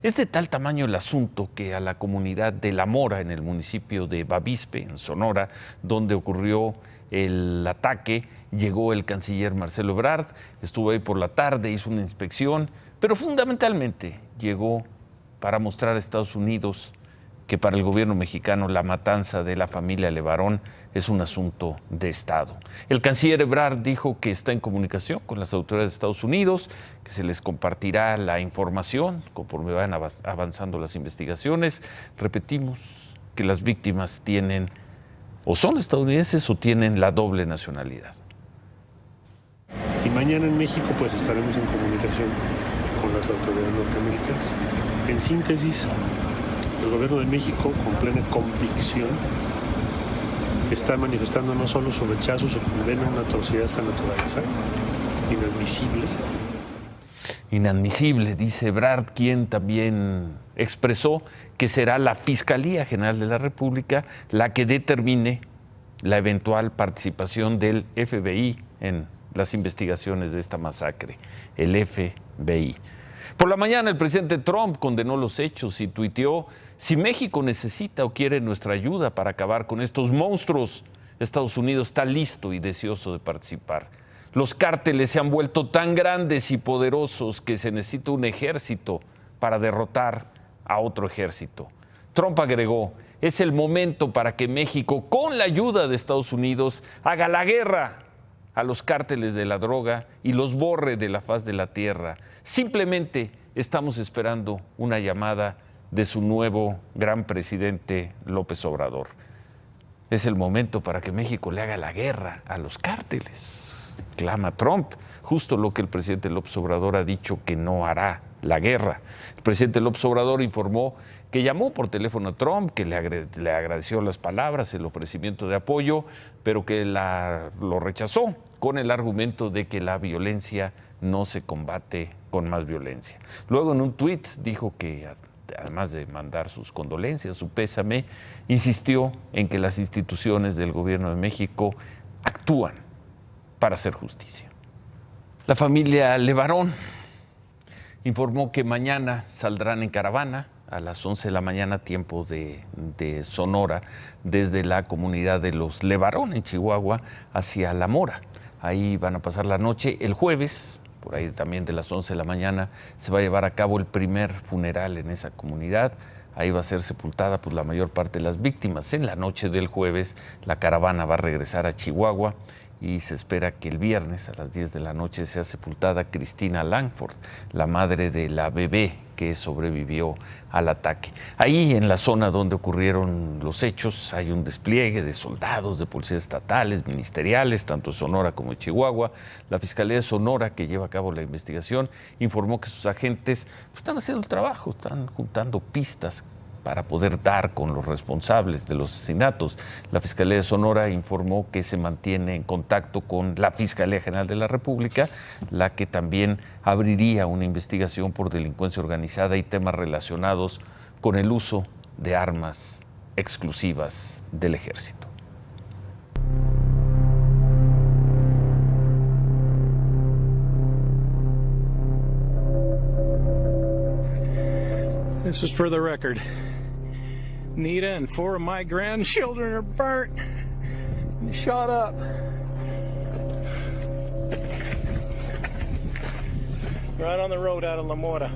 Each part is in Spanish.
Es de tal tamaño el asunto que a la comunidad de La Mora, en el municipio de Bavispe, en Sonora, donde ocurrió el ataque, llegó el canciller Marcelo Ebrard, estuvo ahí por la tarde, hizo una inspección, pero fundamentalmente llegó para mostrar a Estados Unidos que para el gobierno mexicano la matanza de la familia Levarón es un asunto de Estado. El canciller Ebrard dijo que está en comunicación con las autoridades de Estados Unidos, que se les compartirá la información conforme van avanzando las investigaciones. Repetimos que las víctimas tienen o son estadounidenses o tienen la doble nacionalidad. Y mañana en México pues estaremos en comunicación con las autoridades norteamericanas. En síntesis, el gobierno de México, con plena convicción, está manifestando no solo su rechazo, su condena a una atrocidad de esta naturaleza, inadmisible. Inadmisible, dice Ebrard, quien también expresó que será la Fiscalía General de la República la que determine la eventual participación del FBI en las investigaciones de esta masacre, el FBI. Por la mañana el presidente Trump condenó los hechos y tuiteó: si México necesita o quiere nuestra ayuda para acabar con estos monstruos, Estados Unidos está listo y deseoso de participar. Los cárteles se han vuelto tan grandes y poderosos que se necesita un ejército para derrotar a otro ejército. Trump agregó: es el momento para que México, con la ayuda de Estados Unidos, haga la guerra a los cárteles de la droga y los borre de la faz de la tierra. Simplemente estamos esperando una llamada de su nuevo gran presidente López Obrador. Es el momento para que México le haga la guerra a los cárteles, clama Trump, justo lo que el presidente López Obrador ha dicho que no hará, la guerra. El presidente López Obrador informó que llamó por teléfono a Trump, que le agradeció las palabras, el ofrecimiento de apoyo, pero que lo rechazó con el argumento de que la violencia no se combate con más violencia. Luego, en un tuit, dijo que, además de mandar sus condolencias, su pésame, insistió en que las instituciones del gobierno de México actúan para hacer justicia. La familia Levarón informó que mañana saldrán en caravana a las 11 de la mañana, tiempo de Sonora, desde la comunidad de los Levarón en Chihuahua hacia La Mora. Ahí van a pasar la noche. El jueves, por ahí también de las 11 de la mañana, se va a llevar a cabo el primer funeral en esa comunidad. Ahí va a ser sepultada pues, la mayor parte de las víctimas. En la noche del jueves, la caravana va a regresar a Chihuahua y se espera que el viernes a las 10 de la noche sea sepultada Cristina Langford, la madre de la bebé que sobrevivió al ataque. Ahí, en la zona donde ocurrieron los hechos, hay un despliegue de soldados, de policías estatales, ministeriales, tanto de Sonora como de Chihuahua. La Fiscalía de Sonora, que lleva a cabo la investigación, informó que sus agentes están haciendo el trabajo, están juntando pistas para poder dar con los responsables de los asesinatos. La Fiscalía de Sonora informó que se mantiene en contacto con la Fiscalía General de la República, la que también abriría una investigación por delincuencia organizada y temas relacionados con el uso de armas exclusivas del ejército. This is for the record. Nita and 4 of my grandchildren are burnt and shot up. Right on the road out of La Mora.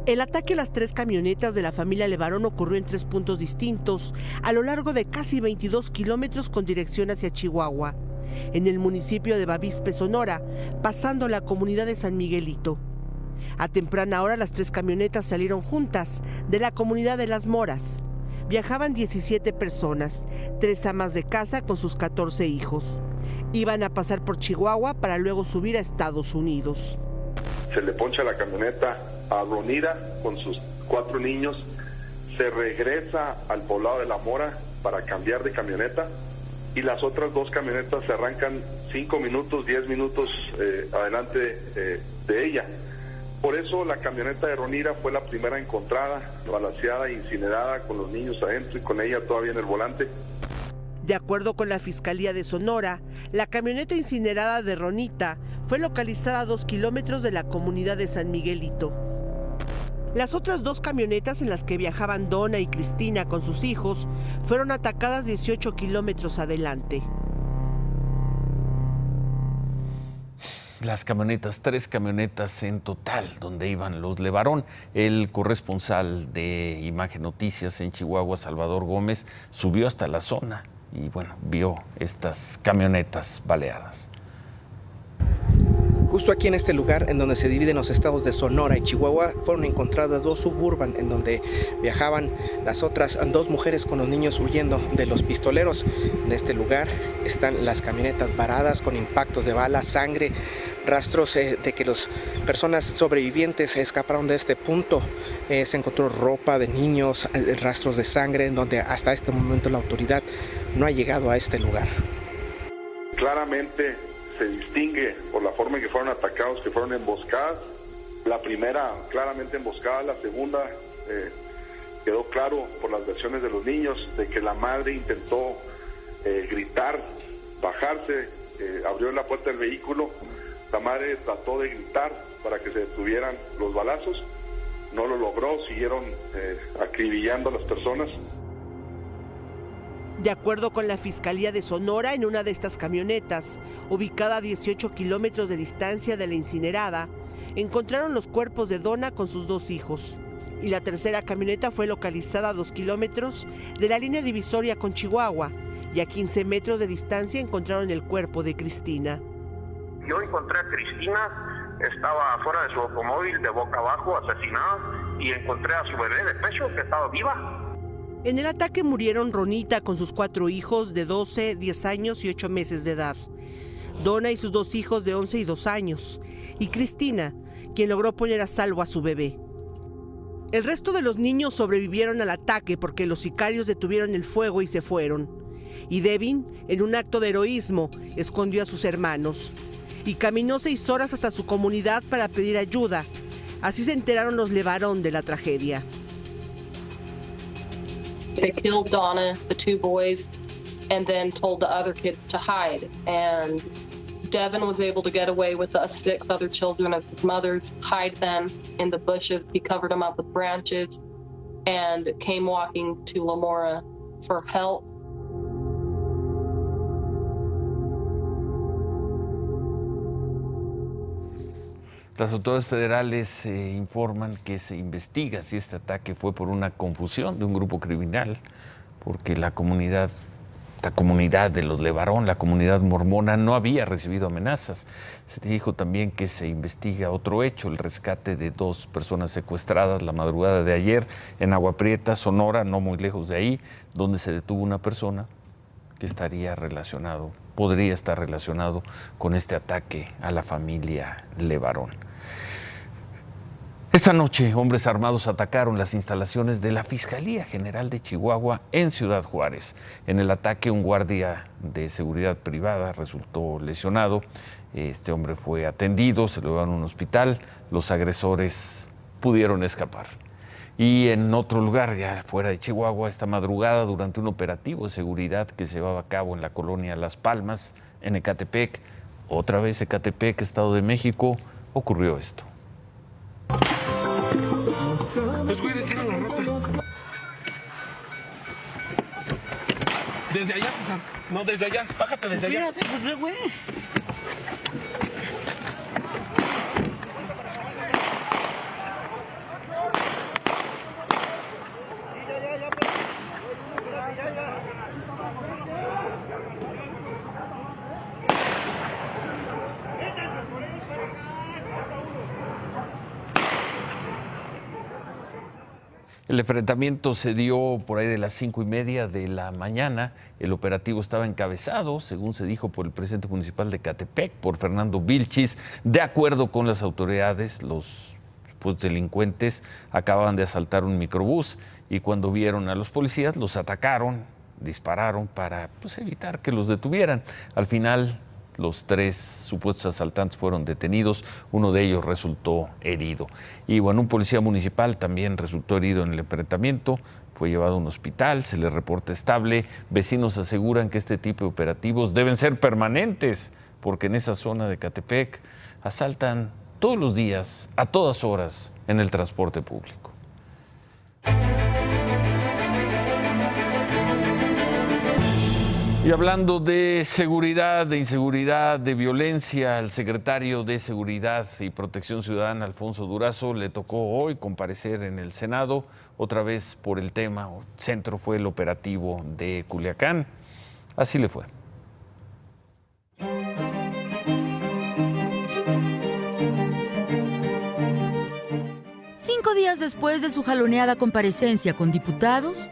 El ataque a las 3 camionetas de la familia Levarón ocurrió en 3 puntos distintos a lo largo de casi 22 kilómetros con dirección hacia Chihuahua, en el municipio de Bavispe, Sonora, pasando la comunidad de San Miguelito. A temprana hora las 3 camionetas salieron juntas de la comunidad de Las Moras. Viajaban 17 personas, 3 amas de casa con sus 14 hijos. Iban a pasar por Chihuahua para luego subir a Estados Unidos. Se le poncha la camioneta a Ronira con sus 4 niños, se regresa al poblado de La Mora para cambiar de camioneta y las otras 2 camionetas se arrancan 5 minutos, 10 minutos adelante de ella. Por eso la camioneta de Ronira fue la primera encontrada, balaceada e incinerada con los niños adentro y con ella todavía en el volante. De acuerdo con la Fiscalía de Sonora, la camioneta incinerada de Ronita fue localizada a 2 kilómetros de la comunidad de San Miguelito. Las otras 2 camionetas en las que viajaban Donna y Cristina con sus hijos fueron atacadas 18 kilómetros adelante. Las camionetas, 3 camionetas en total, donde iban los Levarón. El corresponsal de Imagen Noticias en Chihuahua, Salvador Gómez, subió hasta la zona y bueno, vio estas camionetas baleadas. Justo aquí en este lugar, en donde se dividen los estados de Sonora y Chihuahua, fueron encontradas 2 Suburban en donde viajaban las otras 2 mujeres con los niños huyendo de los pistoleros. En este lugar están las camionetas varadas con impactos de bala, sangre, rastros de que las personas sobrevivientes escaparon de este punto. Se encontró ropa de niños, rastros de sangre, en donde hasta este momento la autoridad no ha llegado a este lugar. Claramente se distingue por la forma en que fueron atacados, que fueron emboscadas. La primera claramente emboscada, la segunda quedó claro por las versiones de los niños de que la madre intentó gritar, bajarse, abrió la puerta del vehículo. La madre trató de gritar para que se detuvieran los balazos, no lo logró, siguieron acribillando a las personas. De acuerdo con la Fiscalía de Sonora, en una de estas camionetas, ubicada a 18 kilómetros de distancia de la incinerada, encontraron los cuerpos de Donna con sus 2 hijos. Y la tercera camioneta fue localizada a 2 kilómetros de la línea divisoria con Chihuahua, y a 15 metros de distancia encontraron el cuerpo de Cristina. Yo encontré a Cristina, estaba fuera de su automóvil de boca abajo, asesinada, y encontré a su bebé de pecho que estaba viva. En el ataque murieron Ronita con sus 4 hijos de 12, 10 años y 8 meses de edad, Donna y sus 2 hijos de 11 y 2 años, y Cristina, quien logró poner a salvo a su bebé. El resto de los niños sobrevivieron al ataque porque los sicarios detuvieron el fuego y se fueron. Y Devin, en un acto de heroísmo, escondió a sus hermanos y caminó 6 horas hasta su comunidad para pedir ayuda. Así se enteraron los Levarón de la tragedia. They killed Donna, the 2 boys, and then told the other kids to hide. And Devin was able to get away with the 6 other children of his mother's, hide them in the bushes. He covered them up with branches and came walking to Lamora for help. Las autoridades federales informan que se investiga si este ataque fue por una confusión de un grupo criminal, porque esta comunidad de los Levarón, la comunidad mormona, no había recibido amenazas. Se dijo también que se investiga otro hecho, el rescate de 2 personas secuestradas la madrugada de ayer en Agua Prieta, Sonora, no muy lejos de ahí, donde se detuvo una persona que podría estar relacionado con este ataque a la familia Levarón. Esta noche, hombres armados atacaron las instalaciones de la Fiscalía General de Chihuahua en Ciudad Juárez. En el ataque, un guardia de seguridad privada resultó lesionado. Este hombre fue atendido, se lo llevaron a un hospital. Los agresores pudieron escapar. Y en otro lugar, ya fuera de Chihuahua, esta madrugada, durante un operativo de seguridad que se llevaba a cabo en la colonia Las Palmas, en Ecatepec, otra vez Ecatepec, Estado de México, ocurrió esto. Los güeyes tienen la ropa. Desde allá, César. No, desde allá. Bájate desde allá. Espérate, pues, güey. El enfrentamiento se dio por ahí de las 5:30 de la mañana. El operativo estaba encabezado, según se dijo, por el presidente municipal de Ecatepec, por Fernando Vilchis. De acuerdo con las autoridades, los delincuentes acababan de asaltar un microbús y cuando vieron a los policías los atacaron, dispararon para evitar que los detuvieran. Al final Los 3 supuestos asaltantes fueron detenidos, uno de ellos resultó herido. Y bueno, un policía municipal también resultó herido en el enfrentamiento, fue llevado a un hospital, se le reporta estable. Vecinos aseguran que este tipo de operativos deben ser permanentes, porque en esa zona de Ecatepec asaltan todos los días, a todas horas, en el transporte público. Y hablando de seguridad, de inseguridad, de violencia, al secretario de Seguridad y Protección Ciudadana, Alfonso Durazo, le tocó hoy comparecer en el Senado, otra vez por el tema, centro fue el operativo de Culiacán. Así le fue. Cinco días después de su jaloneada comparecencia con diputados,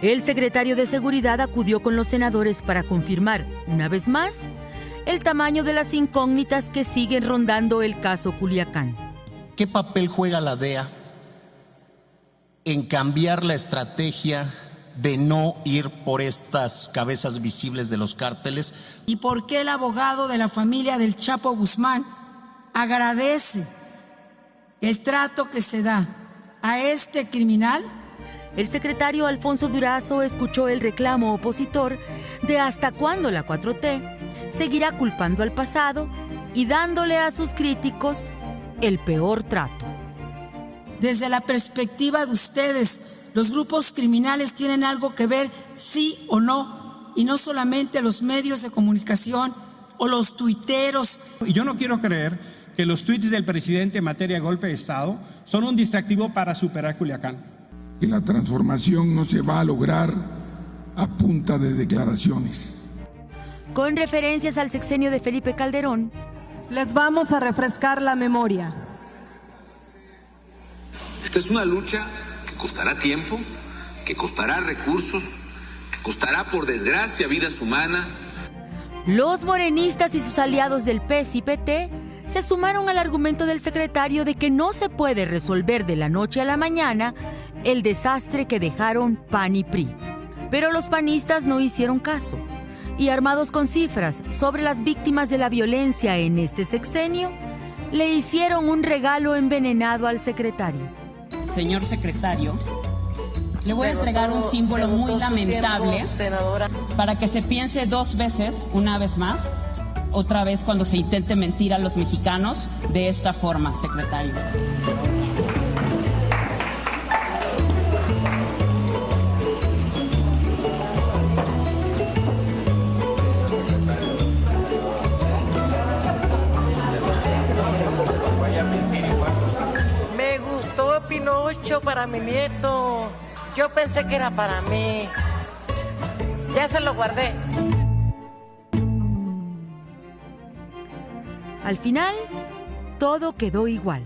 el secretario de Seguridad acudió con los senadores para confirmar, una vez más, el tamaño de las incógnitas que siguen rondando el caso Culiacán. ¿Qué papel juega la DEA en cambiar la estrategia de no ir por estas cabezas visibles de los cárteles? ¿Y por qué el abogado de la familia del Chapo Guzmán agradece el trato que se da a este criminal? El secretario Alfonso Durazo escuchó el reclamo opositor de hasta cuándo la 4T seguirá culpando al pasado y dándole a sus críticos el peor trato. Desde la perspectiva de ustedes, ¿los grupos criminales tienen algo que ver, sí o no? Y no solamente los medios de comunicación o los tuiteros. Y yo no quiero creer que los tuits del presidente en materia de golpe de Estado son un distractivo para superar Culiacán. Que la transformación no se va a lograr a punta de declaraciones. Con referencias al sexenio de Felipe Calderón, les vamos a refrescar la memoria. Esta es una lucha que costará tiempo, que costará recursos, que costará, por desgracia, vidas humanas. Los morenistas y sus aliados del PES y PT se sumaron al argumento del secretario de que no se puede resolver de la noche a la mañana el desastre que dejaron PAN y PRI. Pero los panistas no hicieron caso y, armados con cifras sobre las víctimas de la violencia en este sexenio, le hicieron un regalo envenenado al secretario. Señor secretario, le voy a entregar un símbolo muy lamentable para que se piense dos veces, una vez más, otra vez cuando se intente mentir a los mexicanos de esta forma, secretario. Me gustó Pinocho para mi nieto. Yo pensé que era para mí. Ya se lo guardé. Al final, todo quedó igual.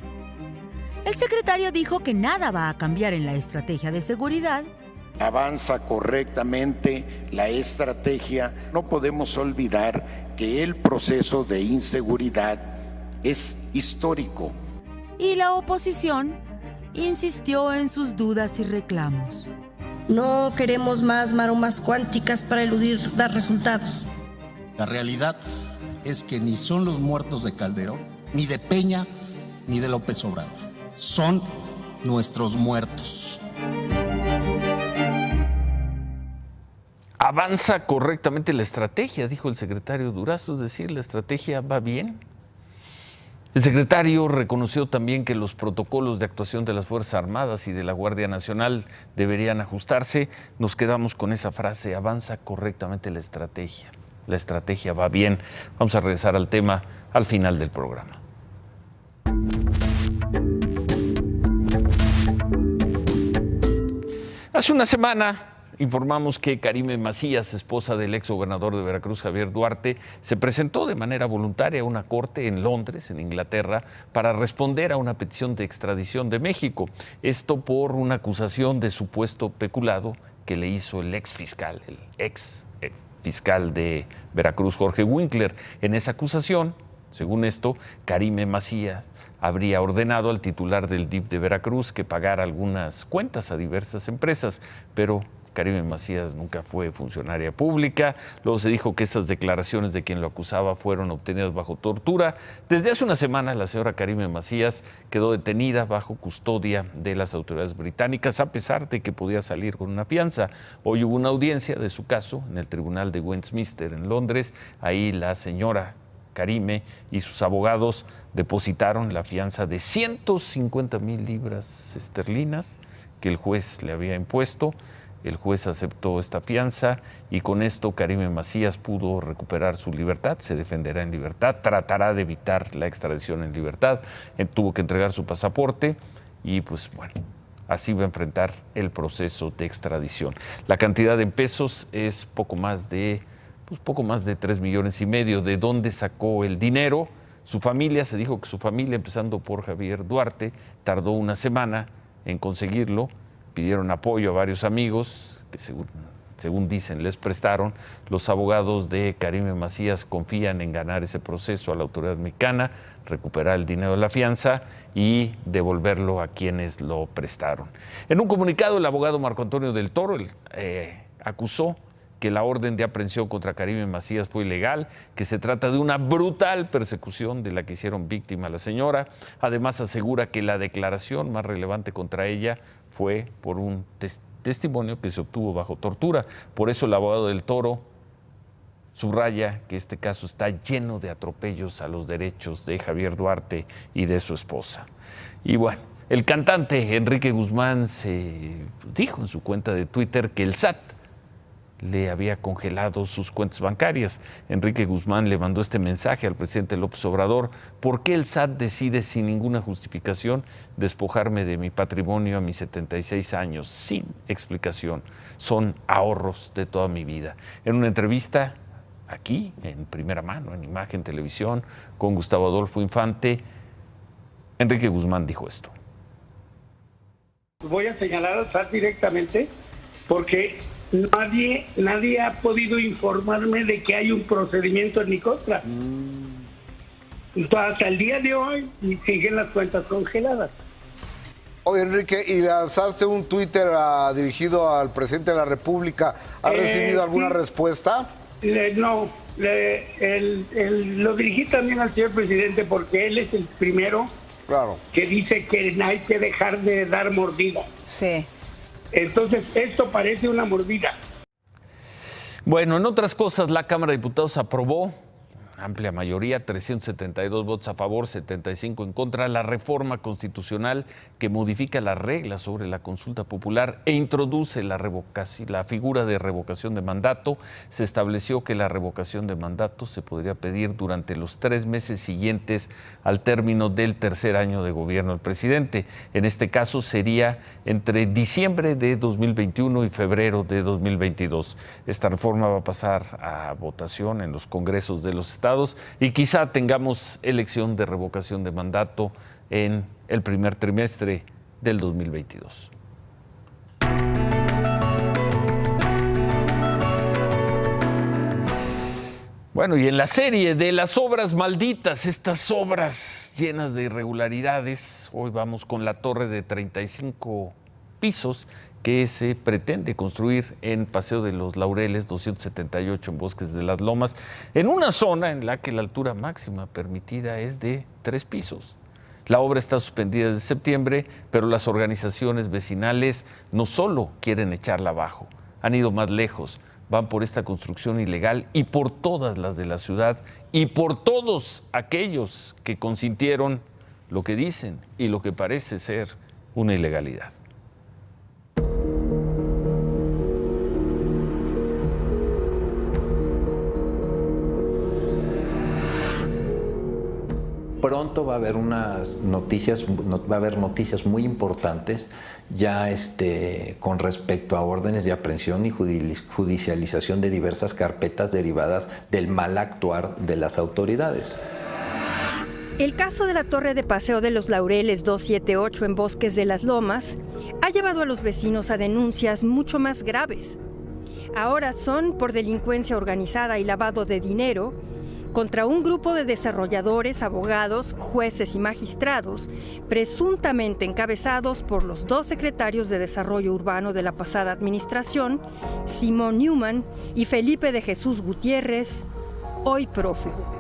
El secretario dijo que nada va a cambiar en la estrategia de seguridad. Avanza correctamente la estrategia. No podemos olvidar que el proceso de inseguridad es histórico. Y la oposición insistió en sus dudas y reclamos. No queremos más maromas cuánticas para eludir dar resultados. La realidad es que ni son los muertos de Calderón, ni de Peña, ni de López Obrador. Son nuestros muertos. Avanza correctamente la estrategia, dijo el secretario Durazo, es decir, la estrategia va bien. El secretario reconoció también que los protocolos de actuación de las Fuerzas Armadas y de la Guardia Nacional deberían ajustarse. Nos quedamos con esa frase, avanza correctamente la estrategia va bien. Vamos a regresar al tema al final del programa. Hace una semana informamos que Karime Macías, esposa del exgobernador de Veracruz, Javier Duarte, se presentó de manera voluntaria a una corte en Londres, en Inglaterra, para responder a una petición de extradición de México. Esto por una acusación de supuesto peculado que le hizo el ex fiscal de Veracruz, Jorge Winkler. En esa acusación, según esto, Karime Macías habría ordenado al titular del DIF de Veracruz que pagara algunas cuentas a diversas empresas, pero Karime Macías nunca fue funcionaria pública. Luego se dijo que estas declaraciones de quien lo acusaba fueron obtenidas bajo tortura. Desde hace una semana, la señora Karime Macías quedó detenida bajo custodia de las autoridades británicas, a pesar de que podía salir con una fianza. Hoy hubo una audiencia de su caso en el Tribunal de Westminster en Londres. Ahí la señora Karime y sus abogados depositaron la fianza de 150,000 libras esterlinas que el juez le había impuesto. El juez aceptó esta fianza y con esto Karime Macías pudo recuperar su libertad, se defenderá en libertad, tratará de evitar la extradición en libertad, tuvo que entregar su pasaporte y pues bueno, así va a enfrentar el proceso de extradición. La cantidad en pesos es poco más de 3,5 millones. ¿De dónde sacó el dinero? Su familia, se dijo que su familia, empezando por Javier Duarte, tardó una semana en conseguirlo. Pidieron apoyo a varios amigos que según dicen les prestaron. Los abogados de Karime Macías confían en ganar ese proceso a la autoridad mexicana, recuperar el dinero de la fianza y devolverlo a quienes lo prestaron. En un comunicado, el abogado Marco Antonio del Toro acusó que la orden de aprehensión contra Karime Macías fue ilegal, que se trata de una brutal persecución de la que hicieron víctima a la señora. Además, asegura que la declaración más relevante contra ella fue por un testimonio que se obtuvo bajo tortura. Por eso el abogado del Toro subraya que este caso está lleno de atropellos a los derechos de Javier Duarte y de su esposa. Y bueno, el cantante Enrique Guzmán se dijo en su cuenta de Twitter que el SAT le había congelado sus cuentas bancarias. Enrique Guzmán le mandó este mensaje al presidente López Obrador: ¿por qué el SAT decide sin ninguna justificación despojarme de mi patrimonio a mis 76 años? Sin explicación. Son ahorros de toda mi vida. En una entrevista aquí, en primera mano, en Imagen Televisión, con Gustavo Adolfo Infante, Enrique Guzmán dijo esto. Voy a señalar al SAT directamente porque nadie ha podido informarme de que hay un procedimiento en mi contra. Entonces, hasta el día de hoy siguen las cuentas congeladas. Oye, Enrique, ¿y lanzaste un Twitter dirigido al presidente de la República? ¿Ha recibido alguna respuesta? No, lo dirigí también al señor presidente porque él es el primero que dice que hay que dejar de dar mordida. Sí. Entonces, esto parece una mordida. Bueno, en otras cosas, la Cámara de Diputados aprobó, amplia mayoría, 372 votos a favor, 75 en contra, la reforma constitucional que modifica las reglas sobre la consulta popular e introduce la figura de revocación de mandato. Se estableció que la revocación de mandato se podría pedir durante los 3 meses siguientes al término del tercer año de gobierno del presidente. En este caso sería entre diciembre de 2021 y febrero de 2022. Esta reforma va a pasar a votación en los congresos de los estados y quizá tengamos elección de revocación de mandato en el primer trimestre del 2022. Bueno, y en la serie de las obras malditas, estas obras llenas de irregularidades, hoy vamos con la torre de 35 pisos que se pretende construir en Paseo de los Laureles 278 en Bosques de las Lomas, en una zona en la que la altura máxima permitida es de 3 pisos. La obra está suspendida desde septiembre, pero las organizaciones vecinales no solo quieren echarla abajo, han ido más lejos, van por esta construcción ilegal y por todas las de la ciudad y por todos aquellos que consintieron lo que dicen y lo que parece ser una ilegalidad. Pronto va a haber noticias muy importantes ya con respecto a órdenes de aprehensión y judicialización de diversas carpetas derivadas del mal actuar de las autoridades. El caso de la torre de Paseo de los Laureles 278 en Bosques de las Lomas ha llevado a los vecinos a denuncias mucho más graves. Ahora son por delincuencia organizada y lavado de dinero, contra un grupo de desarrolladores, abogados, jueces y magistrados, presuntamente encabezados por los 2 secretarios de Desarrollo Urbano de la pasada administración, Simón Newman y Felipe de Jesús Gutiérrez, hoy prófugo.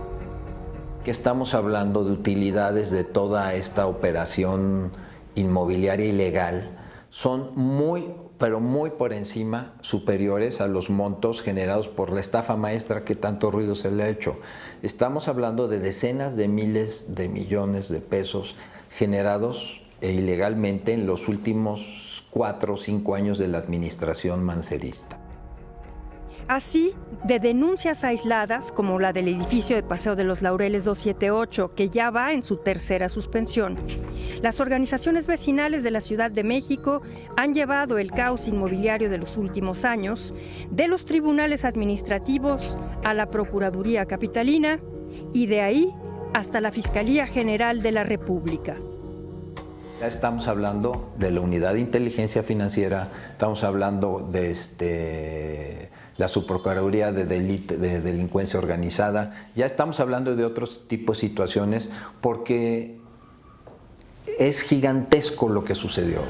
Que estamos hablando de utilidades de toda esta operación inmobiliaria ilegal, son muy, pero muy por encima superiores a los montos generados por la estafa maestra que tanto ruido se le ha hecho. Estamos hablando de decenas de miles de millones de pesos generados ilegalmente en los últimos 4 o 5 años de la administración mancerista. Así, de denuncias aisladas, como la del edificio de Paseo de los Laureles 278, que ya va en su 3ª suspensión, las organizaciones vecinales de la Ciudad de México han llevado el caos inmobiliario de los últimos años de los tribunales administrativos a la Procuraduría Capitalina y de ahí hasta la Fiscalía General de la República. Ya estamos hablando de la Unidad de Inteligencia Financiera, estamos hablando de la Subprocuraduría de Delincuencia Organizada, ya estamos hablando de otros tipos de situaciones porque es gigantesco lo que sucedió.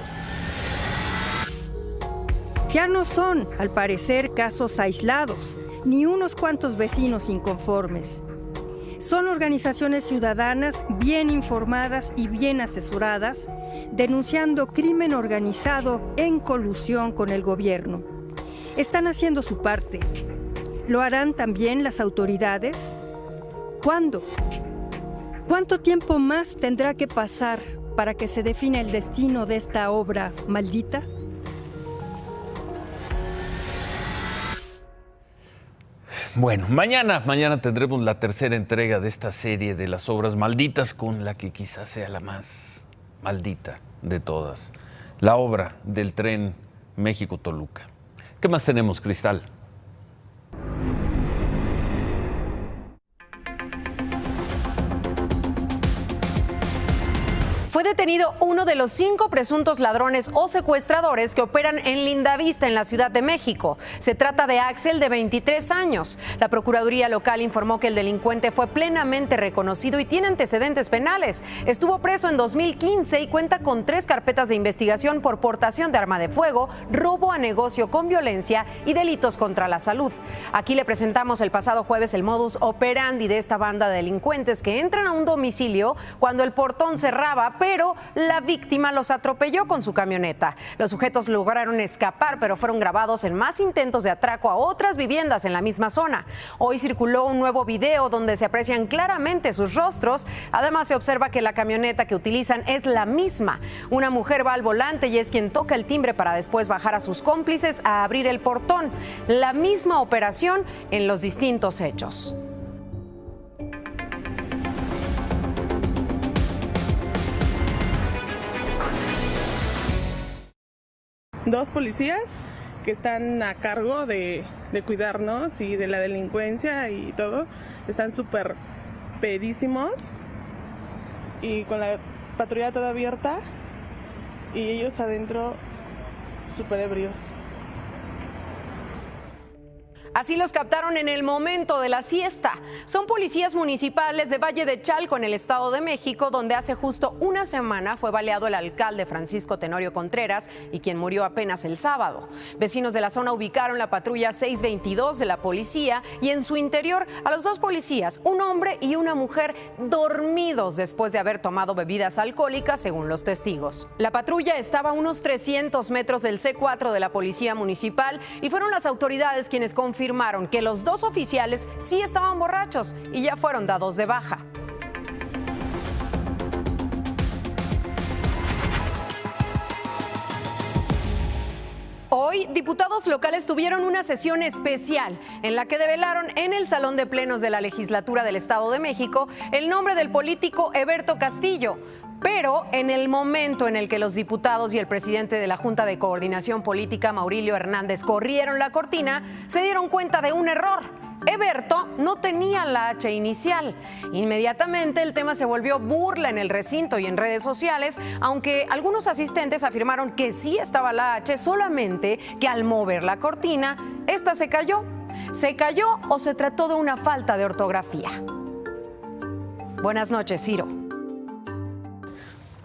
Ya no son, al parecer, casos aislados, ni unos cuantos vecinos inconformes. Son organizaciones ciudadanas bien informadas y bien asesoradas, denunciando crimen organizado en colusión con el gobierno. Están haciendo su parte. ¿Lo harán también las autoridades? ¿Cuándo? ¿Cuánto tiempo más tendrá que pasar para que se defina el destino de esta obra maldita? Bueno, mañana tendremos la 3ª entrega de esta serie de las obras malditas, con la que quizás sea la más maldita de todas, la obra del tren México-Toluca. ¿Qué más tenemos, Cristal? Fue detenido uno de los 5 presuntos ladrones o secuestradores que operan en Lindavista, en la Ciudad de México. Se trata de Axel, de 23 años. La Procuraduría Local informó que el delincuente fue plenamente reconocido y tiene antecedentes penales. Estuvo preso en 2015 y cuenta con 3 carpetas de investigación por portación de arma de fuego, robo a negocio con violencia y delitos contra la salud. Aquí le presentamos el pasado jueves el modus operandi de esta banda de delincuentes que entran a un domicilio cuando el portón cerraba, pero la víctima los atropelló con su camioneta. Los sujetos lograron escapar, pero fueron grabados en más intentos de atraco a otras viviendas en la misma zona. Hoy circuló un nuevo video donde se aprecian claramente sus rostros. Además, se observa que la camioneta que utilizan es la misma. Una mujer va al volante y es quien toca el timbre para después bajar a sus cómplices a abrir el portón. La misma operación en los distintos hechos. Dos policías que están a cargo de cuidarnos y de la delincuencia y todo, están súper pedísimos y con la patrulla toda abierta y ellos adentro súper ebrios. Así los captaron en el momento de la siesta. Son policías municipales de Valle de Chalco, en el Estado de México, donde hace justo una semana fue baleado el alcalde Francisco Tenorio Contreras y quien murió apenas el sábado. Vecinos de la zona ubicaron la patrulla 622 de la policía y en su interior a los 2 policías, un hombre y una mujer, dormidos después de haber tomado bebidas alcohólicas, según los testigos. La patrulla estaba a unos 300 metros del C4 de la policía municipal y fueron las autoridades quienes confirmaron que los 2 oficiales sí estaban borrachos y ya fueron dados de baja. Hoy, diputados locales tuvieron una sesión especial en la que develaron en el Salón de Plenos de la Legislatura del Estado de México el nombre del político Heberto Castillo. Pero en el momento en el que los diputados y el presidente de la Junta de Coordinación Política, Maurilio Hernández, corrieron la cortina, se dieron cuenta de un error. Heberto no tenía la H inicial. Inmediatamente el tema se volvió burla en el recinto y en redes sociales, aunque algunos asistentes afirmaron que sí estaba la H, solamente que al mover la cortina, esta se cayó. ¿Se cayó o se trató de una falta de ortografía? Buenas noches, Ciro.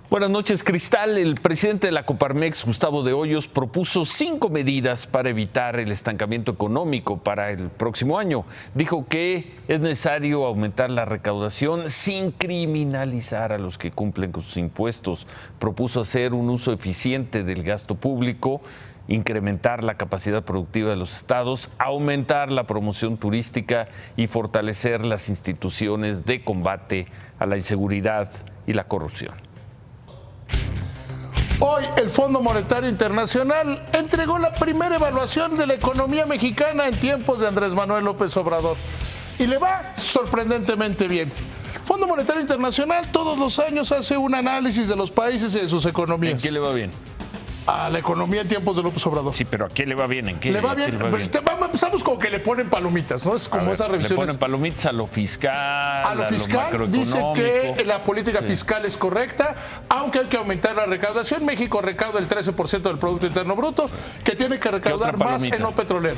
Buenas noches, Cristal. El presidente de la Coparmex, Gustavo de Hoyos, propuso 5 medidas para evitar el estancamiento económico para el próximo año. Dijo que es necesario aumentar la recaudación sin criminalizar a los que cumplen con sus impuestos. Propuso hacer un uso eficiente del gasto público, incrementar la capacidad productiva de los estados, aumentar la promoción turística y fortalecer las instituciones de combate a la inseguridad y la corrupción. Hoy el Fondo Monetario Internacional entregó la primera evaluación de la economía mexicana en tiempos de Andrés Manuel López Obrador. Y le va sorprendentemente bien. El Fondo Monetario Internacional todos los años hace un análisis de los países y de sus economías. ¿En qué le va bien? A la economía en tiempos de López Obrador. Sí, pero ¿a qué le va bien? ¿En qué le va bien? Empezamos con que le ponen palomitas, ¿no? Es como esas revisiones. Le ponen palomitas a lo fiscal, a lo fiscal. Dice que la política fiscal es correcta, aunque hay que aumentar la recaudación. México recauda el 13% del Producto Interno Bruto, que tiene que recaudar más en no petrolero.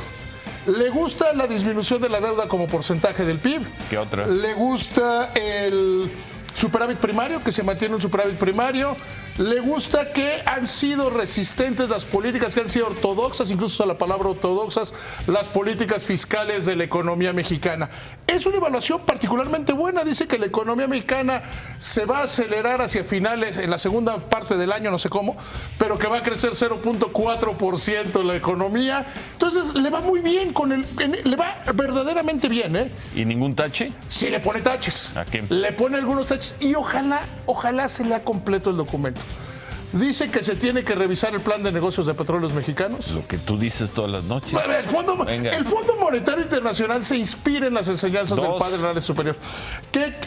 Le gusta la disminución de la deuda como porcentaje del PIB. ¿Qué otra? Le gusta el superávit primario, que se mantiene un superávit primario. Le gusta que han sido resistentes las políticas, que han sido ortodoxas, incluso a la palabra ortodoxas, las políticas fiscales de la economía mexicana. Es una evaluación particularmente buena. Dice que la economía mexicana se va a acelerar hacia finales, en la segunda parte del año, no sé cómo, pero que va a crecer 0.4% la economía. Entonces le va muy bien, le va verdaderamente bien, ¿eh? ¿Y ningún tache? Sí, le pone taches. ¿A qué? Le pone algunos taches y ojalá se lea completo el documento. Dice que se tiene que revisar el plan de negocios de petróleos mexicanos. Lo que tú dices todas las noches. El Fondo Monetario Internacional se inspira en las enseñanzas del Padre Real Superior.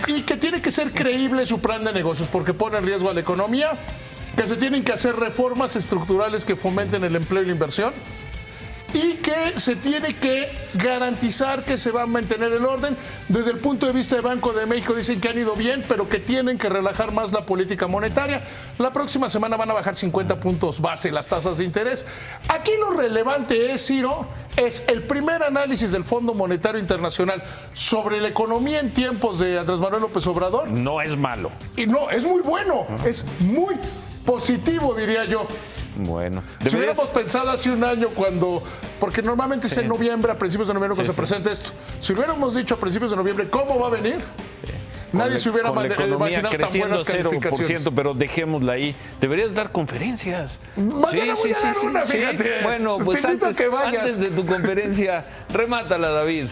Y que tiene que ser creíble su plan de negocios porque pone en riesgo a la economía, que se tienen que hacer reformas estructurales que fomenten el empleo y la inversión, y que se tiene que garantizar que se va a mantener el orden. Desde el punto de vista de Banco de México dicen que han ido bien, pero que tienen que relajar más la política monetaria. La próxima semana van a bajar 50 puntos base las tasas de interés. Aquí lo relevante es, Ciro, es el primer análisis del Fondo Monetario Internacional sobre la economía en tiempos de Andrés Manuel López Obrador. No es malo. Y no, es muy bueno, es muy positivo, diría yo. Bueno, si hubiéramos pensado hace un año porque normalmente es en noviembre, a principios de noviembre cuando se presenta esto. Si hubiéramos dicho a principios de noviembre cómo va a venir, nadie se hubiera imaginado tan buenas calificaciones. Pero dejémosla ahí. Deberías dar conferencias. Mañana voy a dar una, fíjate. Bueno, pues antes de tu conferencia, remátala, David.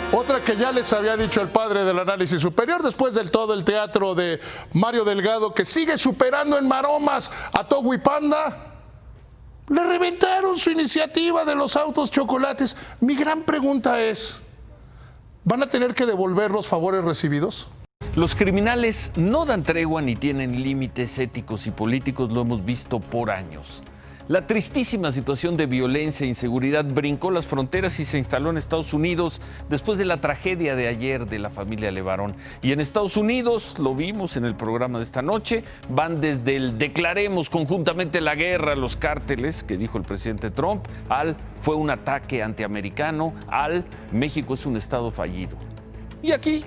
Otra que ya les había dicho el padre del análisis superior, después del todo el teatro de Mario Delgado, que sigue superando en maromas a Togo y Panda, le reventaron su iniciativa de los autos chocolates. Mi gran pregunta es, ¿van a tener que devolver los favores recibidos? Los criminales no dan tregua ni tienen límites éticos y políticos, lo hemos visto por años. La tristísima situación de violencia e inseguridad brincó las fronteras y se instaló en Estados Unidos después de la tragedia de ayer de la familia Levarón. Y en Estados Unidos, lo vimos en el programa de esta noche, van desde el declaremos conjuntamente la guerra a los cárteles, que dijo el presidente Trump, al fue un ataque antiamericano, al México es un estado fallido. Y aquí,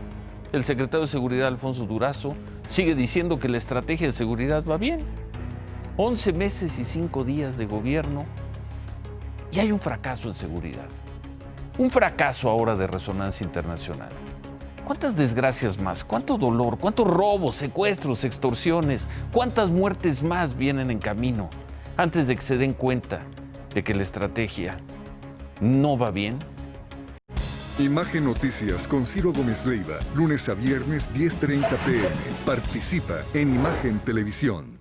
el secretario de Seguridad, Alfonso Durazo, sigue diciendo que la estrategia de seguridad va bien. 11 meses y 5 días de gobierno y hay un fracaso en seguridad. Un fracaso ahora de resonancia internacional. ¿Cuántas desgracias más? ¿Cuánto dolor? ¿Cuántos robos, secuestros, extorsiones? ¿Cuántas muertes más vienen en camino antes de que se den cuenta de que la estrategia no va bien? Imagen Noticias con Ciro Gómez Leiva, lunes a viernes 10:30 p.m. Participa en Imagen Televisión.